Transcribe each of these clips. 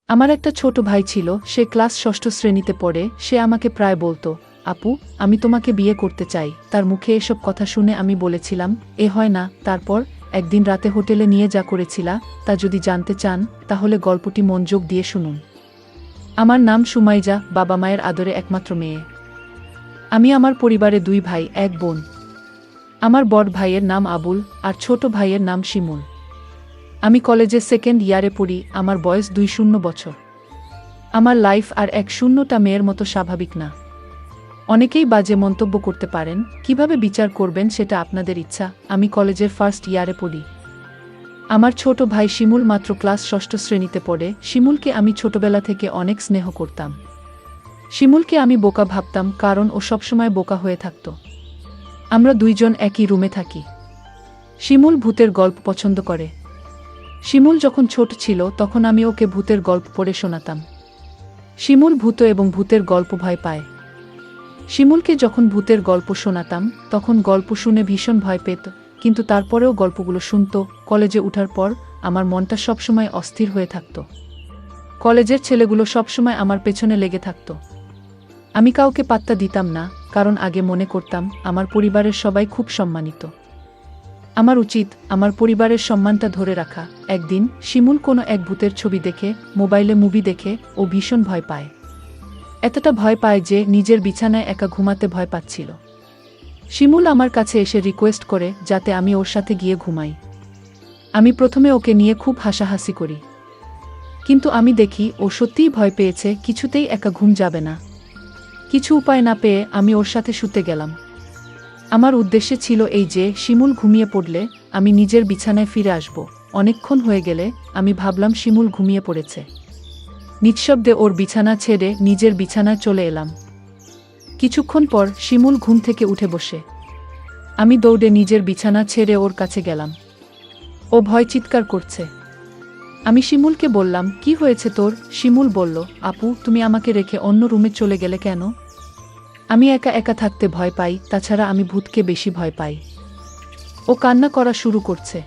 আমার একটা ছোট ভাই ছিল, সে ক্লাস ষষ্ঠ শ্রেণীতে পড়ে। সে আমাকে প্রায় বলতো, আপু, আমি তোমাকে বিয়ে করতে চাই। তার মুখে এসব কথা শুনে আমি বলেছিলাম, এ হয় না। তারপর একদিন রাতে হোটেলে নিয়ে যা করেছিলা, তা যদি জানতে চান তাহলে গল্পটি মনোযোগ দিয়ে শুনুন। আমার নাম সুমাইজা, বাবা মায়ের আদরে একমাত্র মেয়ে। আমি আমার পরিবারে 2 ভাই 1 বোন। আমার বড় ভাইয়ের নাম আবুল আর ছোট ভাইয়ের নাম শিমুল। আমি কলেজে 2nd ইয়ারে পড়ি। আমার বয়স 20 বছর। আমার লাইফ আর 10টা মেয়ের মতো স্বাভাবিক না। অনেকেই বাজে মন্তব্য করতে পারেন, কিভাবে বিচার করবেন সেটা আপনাদের ইচ্ছা। আমি কলেজের 1st ইয়ারে পড়ি। আমার ছোট ভাই শিমুল মাত্র ক্লাস ষষ্ঠ শ্রেণীতে পড়ে। শিমুলকে আমি ছোটবেলা থেকে অনেক স্নেহ করতাম। শিমুলকে আমি বোকা ভাবতাম, কারণ ও সবসময় বোকা হয়ে থাকত। আমরা 2 জন একই রুমে থাকি। শিমুল ভূতের গল্প পছন্দ করে। শিমুল যখন ছোট ছিল তখন আমি ওকে ভূতের গল্প পড়ে শোনাতাম। শিমুল ভূত এবং ভূতের গল্প ভয় পায়। শিমুলকে যখন ভূতের গল্প শোনাতাম তখন গল্প শুনে ভীষণ ভয় পেত, কিন্তু তারপরেও গল্পগুলো শুনত। কলেজে ওঠার পর আমার মনটা সবসময় অস্থির হয়ে থাকত। কলেজের ছেলেগুলো সবসময় আমার পেছনে লেগে থাকত। আমি কাউকে পাত্তা দিতাম না, কারণ আগে মনে করতাম আমার পরিবারের সবাই খুব সম্মানিত। আমার উচিত আমার পরিবারের সম্মানটা ধরে রাখা। একদিন শিমুল কোনো এক ভূতের ছবি দেখে, মোবাইলে মুভি দেখে, ও ভীষণ ভয় পায়। এতটা ভয় পায় যে নিজের বিছানায় একা ঘুমাতে ভয় পাচ্ছিল। শিমুল আমার কাছে এসে রিকোয়েস্ট করে যাতে আমি ওর সাথে গিয়ে ঘুমাই। আমি প্রথমে ওকে নিয়ে খুব হাসাহাসি করি, কিন্তু আমি দেখি ও সত্যিই ভয় পেয়েছে, কিছুতেই একা ঘুম যাবে না। কিছু উপায় না পেয়ে আমি ওর সাথে শুতে গেলাম। আমার উদ্দেশ্য ছিল এই যে শিমুল ঘুমিয়ে পড়লে আমি নিজের বিছানায় ফিরে আসব। অনেকক্ষণ হয়ে গেলে আমি ভাবলাম শিমুল ঘুমিয়ে পড়েছে। নিঃশব্দে ওর বিছানা ছেড়ে নিজের বিছানায় চলে এলাম। কিছুক্ষণ পর শিমুল ঘুম থেকে উঠে বসে। আমি দৌড়ে নিজের বিছানা ছেড়ে ওর কাছে গেলাম। ও ভয় চিৎকার করছে। আমি শিমুলকে বললাম, কি হয়েছে তোর? শিমুল বলল, আপু, তুমি আমাকে রেখে অন্য রুমে চলে গেলে কেন? আমি একা একা থাকতে ভয় পাই, তাছাড়া আমি ভূতকে বেশি ভয় পাই। ও কান্না করা শুরু করছে।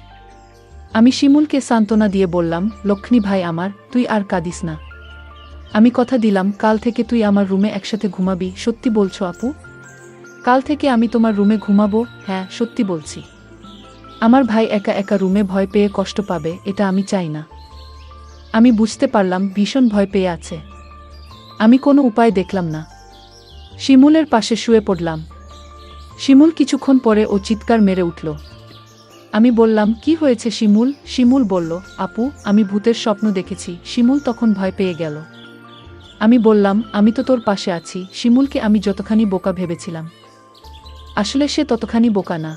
আমি শিমুলকে সান্ত্বনা দিয়ে বললাম, লক্ষ্মী ভাই আমার, তুই আর কাঁদিস না। আমি কথা দিলাম কাল থেকে তুই আমার রুমে একসাথে ঘুমাবি। সত্যি বলছো আপু? কাল থেকে আমি তোমার রুমে ঘুমাবো? হ্যাঁ, সত্যি বলছি। আমার ভাই একা একা রুমে ভয় পেয়ে কষ্ট পাবে, এটা আমি চাই না। আমি বুঝতে পারলাম ভীষণ ভয় পেয়ে আছে। আমি কোনো উপায় দেখলাম না। শিমুলের পাশে শুয়ে পড়লাম। শিমুল কিছুক্ষণ পরে ও চিৎকার মেরে উঠল। আমি বললাম, কি হয়েছে শিমুল? শিমুল বলল, আপু, আমি ভূতের স্বপ্ন দেখেছি। শিমুল তখন ভয় পেয়ে গেল। আমি বললাম, আমি তো তোর পাশে আছি। শিমুলকে আমি যতখানি বোকা ভেবেছিলাম, আসলে সে ততখানি বোকা না।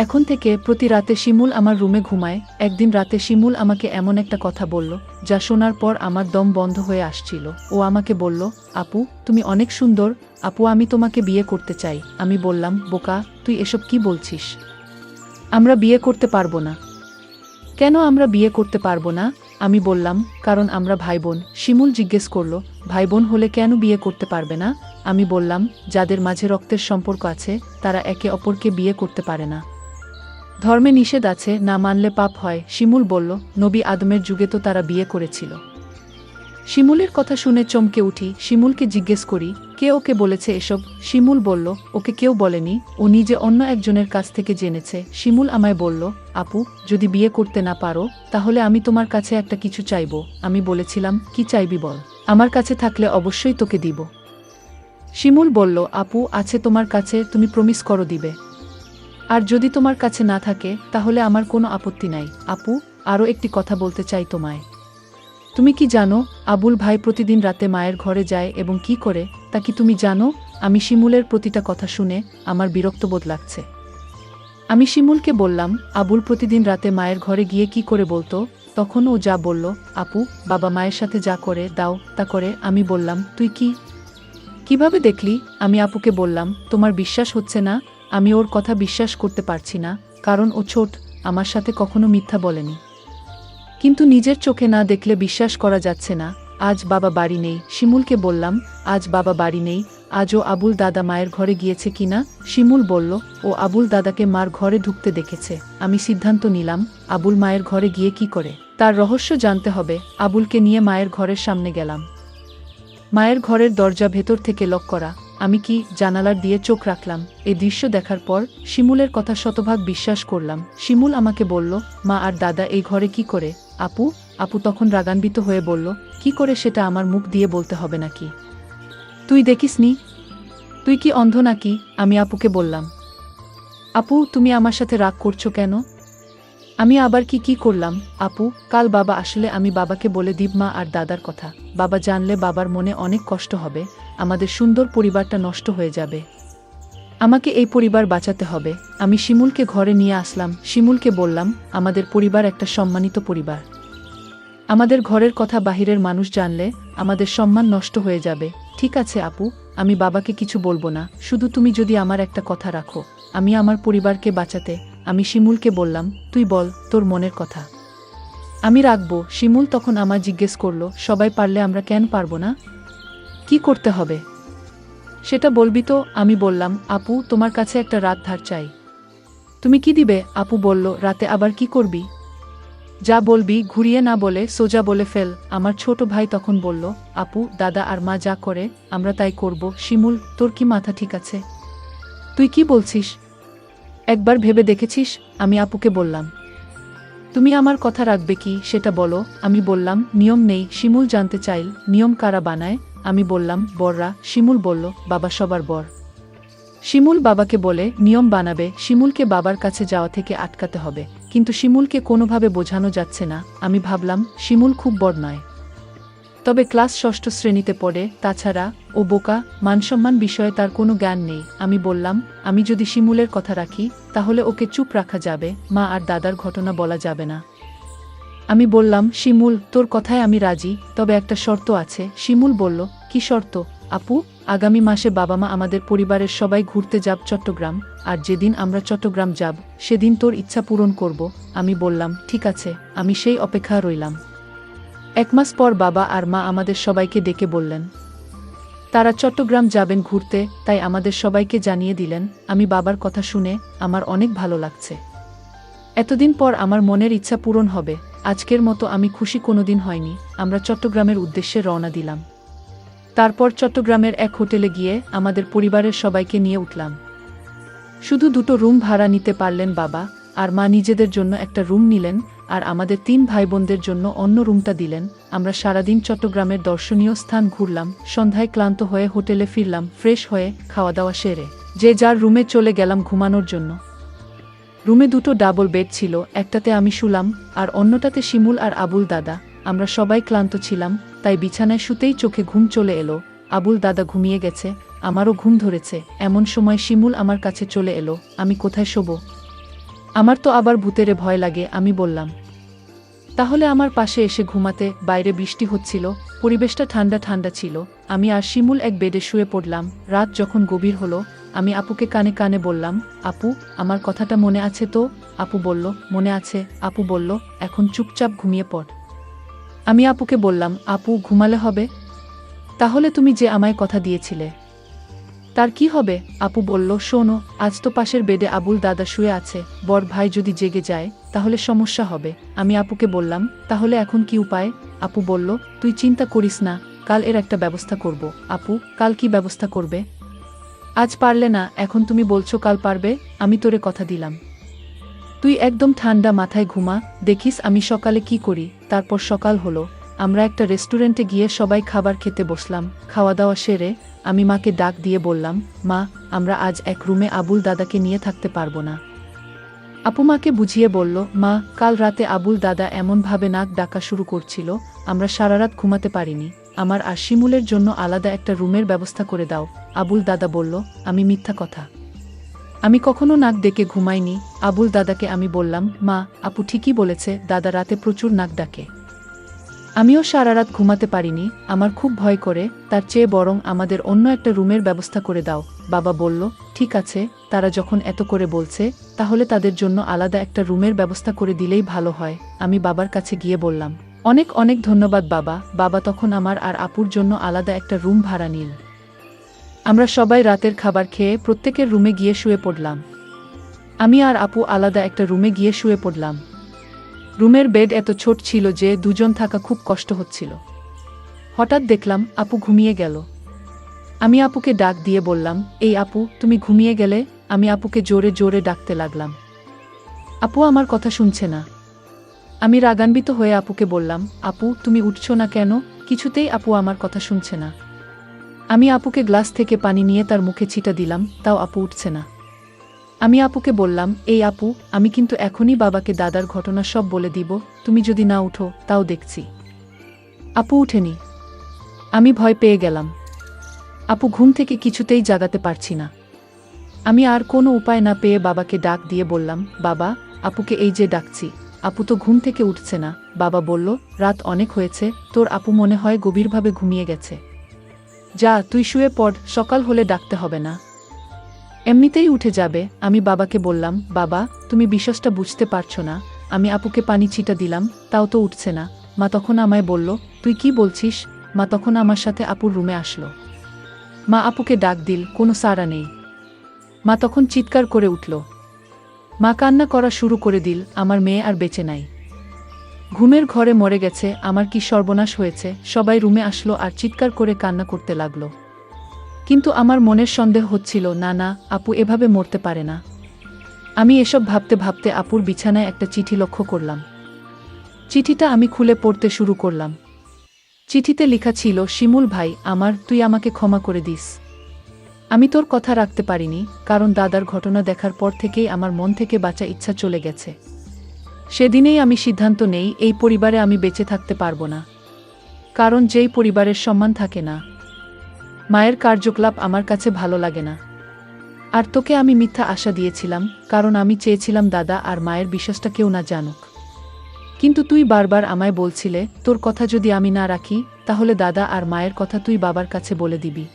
এখন থেকে প্রতি রাতে শিমুল আমার রুমে ঘুমায়। একদিন রাতে শিমুল আমাকে এমন একটা কথা বলল যা শোনার পর আমার দম বন্ধ হয়ে আসছিল। ও আমাকে বলল, আপু, তুমি অনেক সুন্দর। আপু, আমি তোমাকে বিয়ে করতে চাই। আমি বললাম, বোকা, তুই এসব কি বলছিস? আমরা বিয়ে করতে পারবো না। কেন আমরা বিয়ে করতে পারবো না? আমি বললাম, কারণ আমরা ভাই বোন। শিমুল জিজ্ঞেস করল, ভাই বোন হলে কেন বিয়ে করতে পারবে না? আমি বললাম, যাদের মাঝে রক্তের সম্পর্ক আছে তারা একে অপরকে বিয়ে করতে পারে না। ধর্মে নিষেধ আছে, না মানলে পাপ হয়। শিমুল বলল, নবী আদমের যুগে তো তারা বিয়ে করেছিল। শিমুলের কথা শুনে চমকে উঠি। শিমুলকে জিজ্ঞেস করি, কে ওকে বলেছে এসব? শিমুল বলল, ওকে কেউ বলেনি, ও নিজে অন্য একজনের কাছ থেকে জেনেছে। শিমুল আমায় বলল, আপু, যদি বিয়ে করতে না পারো তাহলে আমি তোমার কাছে একটা কিছু চাইবো। আমি বলেছিলাম, কি চাইবি বল, আমার কাছে থাকলে অবশ্যই তোকে দিব। শিমুল বলল, আপু, আছে তোমার কাছে, তুমি প্রমিস করো দিবে। আর যদি তোমার কাছে না থাকে তাহলে আমার কোনো আপত্তি নাই। আপু, আরও একটি কথা বলতে চাই তোমায়। তুমি কি জানো আবুল ভাই প্রতিদিন রাতে মায়ের ঘরে যায় এবং কি করে তা কি তুমি জানো? আমি শিমুলের প্রতিটা কথা শুনে আমার বিরক্তবোধ লাগছে। আমি শিমুলকে বললাম, আবুল প্রতিদিন রাতে মায়ের ঘরে গিয়ে কি করে বলতো? তখন ও যা বলল, আপু, বাবা মায়ের সাথে যা করে দাও তা করে। আমি বললাম, তুই কিভাবে দেখলি? আমি আপুকে বললাম, তোমার বিশ্বাস হচ্ছে না? আমি ওর কথা বিশ্বাস করতে পারছি না, কারণ ও ছোট, আমার সাথে কখনো মিথ্যা বলেনি। কিন্তু নিজের চোখে না দেখলে বিশ্বাস করা যাচ্ছে না। আজ বাবা বাড়ি নেই। শিমুলকে বললাম, আজ বাবা বাড়ি নেই। আজও আবুল দাদা মায়ের ঘরে গিয়েছে কিনা? শিমুল বলল, ও আবুল দাদাকে মার ঘরে ঢুকতে দেখেছে। আমি সিদ্ধান্ত নিলাম, আবুল মায়ের ঘরে গিয়ে কি করে তার রহস্য জানতে হবে। আবুলকে নিয়ে মায়ের ঘরের সামনে গেলাম। মায়ের ঘরের দরজা ভেতর থেকে লক করা। আমি কি জানালার দিয়ে চোখ রাখলাম। এই দৃশ্য দেখার পর শিমুলের কথা শতভাগ বিশ্বাস করলাম। শিমুল আমাকে বলল, মা আর দাদা এই ঘরে কি করে? আপু আপু তখন রাগান্বিত হয়ে বলল, কি করে সেটা আমার মুখ দিয়ে বলতে হবে নাকি? তুই দেখিসনি? তুই কি অন্ধ নাকি? আমি আপুকে বললাম। আপু তুমি আমার সাথে রাগ করছো কেন? আমি আবার কি করলাম? আপু কাল বাবা আসলে আমি বাবাকে বলে দিব মা আর দাদার কথা। বাবা জানলে বাবার মনে অনেক কষ্ট হবে, আমাদের সুন্দর পরিবারটা নষ্ট হয়ে যাবে। আমাকে এই পরিবার বাঁচাতে হবে। আমি শিমুলকে ঘরে নিয়ে আসলাম। শিমুলকে বললাম, আমাদের পরিবার একটা সম্মানিত পরিবার। আমাদের ঘরের কথা বাহিরের মানুষ জানলে আমাদের সম্মান নষ্ট হয়ে যাবে। ঠিক আছে আপু, আমি বাবাকে কিছু বলবো না, শুধু তুমি যদি আমার একটা কথা রাখো, আমি আমার পরিবারকে বাঁচাতে। আমি শিমুলকে বললাম, তুই বল তোর মনের কথা। আমি রাখবো। শিমুল তখন আমার জিজ্ঞেস করল, সবাই পারলে আমরা কেন পারবো না? কি করতে হবে সেটা বলবি তো? আমি বললাম, আপু তোমার কাছে একটা রাত ধার চাই। তুমি কি দিবে? আপু বলল, রাতে আবার কি করবি? যা বলবি ঘুরিয়ে না বলে সোজা বলে ফেল। আমার ছোট ভাই তখন বলল, আপু দাদা আর মা যা করে আমরা তাই করব। শিমুল তোর কি মাথা ঠিক আছে? তুই কি বলছিস? একবার ভেবে দেখেছিস? আমি আপুকে বললাম। তুমি আমার কথা রাখবে কি সেটা বলো। আমি বললাম, নিয়ম নেই। শিমুল জানতে চাইল, নিয়ম কারা বানায়? আমি বললাম, বড়রা। শিমুল বলল, বাবা সবার বড়। শিমুল বাবাকে বলে নিয়ম বানাবে। শিমুলকে বাবার কাছে যাওয়া থেকে আটকাতে হবে, কিন্তু শিমুলকে কোনোভাবে বোঝানো যাচ্ছে না। আমি ভাবলাম, শিমুল খুব বড় নয়, তবে ক্লাস ৬ষ্ঠ শ্রেণীতে পড়ে। তাছাড়া ও বোকা, মানসম্মান বিষয়ে তার কোনো জ্ঞান নেই। আমি বললাম, আমি যদি শিমুলের কথা রাখি তাহলে ওকে চুপ রাখা যাবে, মা আর দাদার ঘটনা বলা যাবে না। আমি বললাম, শিমুল তোর কথায় আমি রাজি, তবে একটা শর্ত আছে। শিমুল বলল, কি শর্ত? আপু আগামী মাসে বাবা মা আমাদের পরিবারের সবাই ঘুরতে যাব চট্টগ্রাম, আর যেদিন আমরা চট্টগ্রাম যাব সেদিন তোর ইচ্ছা পূরণ করব। আমি বললাম, ঠিক আছে, আমি সেই অপেক্ষা রইলাম। ১ মাস পর বাবা আর মা আমাদের সবাইকে ডেকে বললেন তারা চট্টগ্রাম যাবেন ঘুরতে, তাই আমাদের সবাইকে জানিয়ে দিলেন। আমি বাবার কথা শুনে আমার অনেক ভালো লাগছে। এতদিন পর আমার মনের ইচ্ছা পূরণ হবে। আজকের মতো আমি খুশি কোনোদিন হয়নি। আমরা চট্টগ্রামের উদ্দেশ্যে রওনা দিলাম। তারপর চট্টগ্রামের এক হোটেলে গিয়ে আমাদের পরিবারের সবাইকে নিয়ে উঠলাম। শুধু 2টো রুম ভাড়া নিতে পারলেন বাবা, আর মা নিজেদের জন্য একটা রুম নিলেন, আর আমাদের 3 ভাই বোনদের জন্য অন্য রুমটা দিলেন। আমরা সারাদিন চট্টগ্রামের দর্শনীয় স্থান ঘুরলাম। সন্ধ্যায় ক্লান্ত হয়ে হোটেলে ফিরলাম। ফ্রেশ হয়ে খাওয়া দাওয়া সেরে যে যার রুমে চলে গেলাম ঘুমানোর জন্য। রুমে 2টো ডাবল বেড ছিল, একটাতে আমি শুলাম আর অন্যটাতে শিমুল আর আবুল দাদা। আমরা সবাই ক্লান্ত ছিলাম, তাই বিছানায় শুতেই চোখে ঘুম চলে এলো। আবুল দাদা ঘুমিয়ে গেছে, আমারও ঘুম ধরেছে। এমন সময় শিমুল আমার কাছে চলে এলো। আমি কোথায় শোবো? আমার তো আবার ভূতেরে ভয় লাগে। আমি বললাম, তাহলে আমার পাশে এসে ঘুমাতে। বাইরে বৃষ্টি হচ্ছিল, পরিবেশটা ঠান্ডা ঠান্ডা ছিল। আমি আর শিমুল এক বেডে শুয়ে পড়লাম। রাত যখন গভীর হলো, আমি আপুকে কানে কানে বললাম, আপু আমার কথাটা মনে আছে তো? আপু বলল, মনে আছে। আপু বলল, এখন চুপচাপ ঘুমিয়ে পড়। আমি আপুকে বললাম, আপু ঘুমালে হবে? তাহলে তুমি যে আমায় কথা দিয়েছিলে তার কি হবে? আপু বলল, শোনো, আজ তো পাশের বেডে আবুল দাদা শুয়ে আছে, বড় ভাই যদি জেগে যায় তাহলে সমস্যা হবে। আমি আপুকে বললাম, তাহলে এখন কি উপায়? আপু বলল, তুই চিন্তা করিস না, কাল এর একটা ব্যবস্থা করব। আপু, কাল কি ব্যবস্থা করবে? আজ পারলে না, এখন তুমি বলছো কাল পারবে। আমি তোরে কথা দিলাম, তুই একদম ঠান্ডা মাথায় ঘুমা, দেখিস আমি সকালে কি করি। তারপর সকাল হলো, আমরা একটা রেস্টুরেন্টে গিয়ে সবাই খাবার খেতে বসলাম। খাওয়া দাওয়া সেরে আমি মাকে ডাক দিয়ে বললাম, মা আমরা আজ এক রুমে আবুল দাদাকে নিয়ে থাকতে পারবো না। আপু মাকে বুঝিয়ে বলল, মা কাল রাতে আবুল দাদা এমনভাবে নাক ডাকা শুরু করছিল, আমরা সারা রাত ঘুমাতে পারিনি। আমার আর শিমুলের জন্য আলাদা একটা রুমের ব্যবস্থা করে দাও। আবুল দাদা বলল, আমি মিথ্যা কথা, আমি কখনো নাক ডেকে ঘুমাইনি। আবুল দাদাকে আমি বললাম, মা আপু ঠিকই বলেছে, দাদা রাতে প্রচুর নাক ডাকে। আমিও সারা রাত ঘুমাতে পারিনি, আমার খুব ভয় করে। তার চেয়ে বরং আমাদের অন্য একটা রুমের ব্যবস্থা করে দাও। বাবা বলল, ঠিক আছে, তারা যখন এত করে বলছে তাহলে তাদের জন্য আলাদা একটা রুমের ব্যবস্থা করে দিলেই ভালো হয়। আমি বাবার কাছে গিয়ে বললাম, অনেক অনেক ধন্যবাদ বাবা। বাবা তখন আমার আর আপুর জন্য আলাদা একটা রুম ভাড়া নিল। আমরা সবাই রাতের খাবার খেয়ে প্রত্যেকের রুমে গিয়ে শুয়ে পড়লাম। আমি আর আপু আলাদা একটা রুমে গিয়ে শুয়ে পড়লাম। রুমের বেড এত ছোট ছিল যে দুজন থাকা খুব কষ্ট হচ্ছিল। হঠাৎ দেখলাম আপু ঘুমিয়ে গেল। আমি আপুকে ডাক দিয়ে বললাম, এই আপু, তুমি ঘুমিয়ে গেলে? আমি আপুকে জোরে জোরে ডাকতে লাগলাম। আপু আমার কথা শুনছে না। আমি রাগান্বিত হয়ে আপুকে বললাম, আপু তুমি উঠছো না কেন? কিছুতেই আপু আমার কথা শুনছে না। আমি আপুকে গ্লাস থেকে পানি নিয়ে তার মুখে ছিটা দিলাম, তাও আপু উঠছে না। আমি আপুকে বললাম, এই আপু, আমি কিন্তু এখনই বাবাকে দাদার ঘটনা সব বলে দিব, তুমি যদি না উঠো তাও দেখছি। আপু উঠেনি। আমি ভয় পেয়ে গেলাম। আপু ঘুম থেকে কিছুতেই জাগাতে পারছি না। আমি আর কোনো উপায় না পেয়ে বাবাকে ডাক দিয়ে বললাম, বাবা, আপুকে এই যে ডাকছি, আপু তো ঘুম থেকে উঠছে না। বাবা বলল, রাত অনেক হয়েছে, তোর আপু মনে হয় গভীরভাবে ঘুমিয়ে গেছে। যা, তুই শুয়ে পড়, সকাল হলে ডাকতে হবে না, এমনিতেই উঠে যাবে। আমি বাবাকে বললাম, বাবা, তুমি বিশ্বাসটা বুঝতে পারছো না, আমি আপুকে পানি ছিটা দিলাম, তাও তো উঠছে না। মা তখন আমায় বলল, তুই কি বলছিস? মা তখন আমার সাথে আপুর রুমে আসলো। মা আপুকে ডাক দিল, কোনো সাড়া নেই। মা তখন চিৎকার করে উঠল। মা কান্না করা শুরু করে দিল, আমার মেয়ে আর বেঁচে নাই, ঘুমের ঘরে মরে গেছে, আমার কি সর্বনাশ হয়েছে। সবাই রুমে আসলো আর চিৎকার করে কান্না করতে লাগলো। কিন্তু আমার মনের সন্দেহ হচ্ছিল, না না, আপু এভাবে মরতে পারে না। আমি এসব ভাবতে ভাবতে আপুর বিছানায় একটা চিঠি লক্ষ্য করলাম। চিঠিটা আমি খুলে পড়তে শুরু করলাম। চিঠিতে লেখা ছিল, শিমুল ভাই আমার, তুই আমাকে ক্ষমা করে দিস। আমি তোর কথা রাখতে পারিনি, কারণ দাদার ঘটনা দেখার পর থেকেই আমার মন থেকে বাঁচা ইচ্ছা চলে গেছে। সেদিনেই আমি সিদ্ধান্ত নেই, এই পরিবারে আমি বেঁচে থাকতে পারবো না। কারণ যেই পরিবারের সম্মান থাকে না, মায়ের কার্যকলাপ আমার কাছে ভালো লাগে না। আর তোকে আমি মিথ্যা আশা দিয়েছিলাম, কারণ আমি চেয়েছিলাম দাদা আর মায়ের বিশ্বাসটা কেউ না জানুক। কিন্তু তুই বারবার আমায় বলছিলে, তোর কথা যদি আমি না রাখি, তাহলে দাদা আর মায়ের কথা তুই বাবার কাছে বলে দিবি।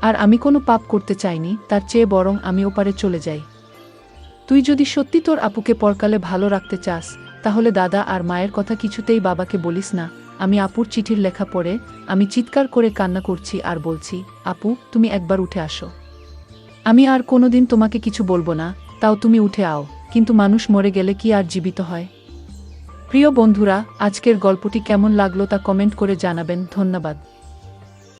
আর আমি কোনো পাপ করতে চাইনি, তার চেয়ে বরং আমি ওপারে চলে যাই। তুই যদি সত্যি তোর আপুকে পরকালে ভালো রাখতে চাস, তাহলে দাদা আর মায়ের কথা কিছুতেই বাবাকে বলিস না। আমি আপুর চিঠির লেখা পড়ে আমি চিৎকার করে কান্না করছি আর বলছি, আপু তুমি একবার উঠে আসো। আমি আর কোনোদিন তোমাকে কিছু বলবো না, তাও তুমি উঠে আও। কিন্তু মানুষ মরে গেলে কি আর জীবিত হয়? প্রিয় বন্ধুরা, আজকের গল্পটি কেমন লাগলো তা কমেন্ট করে জানাবেন। ধন্যবাদ।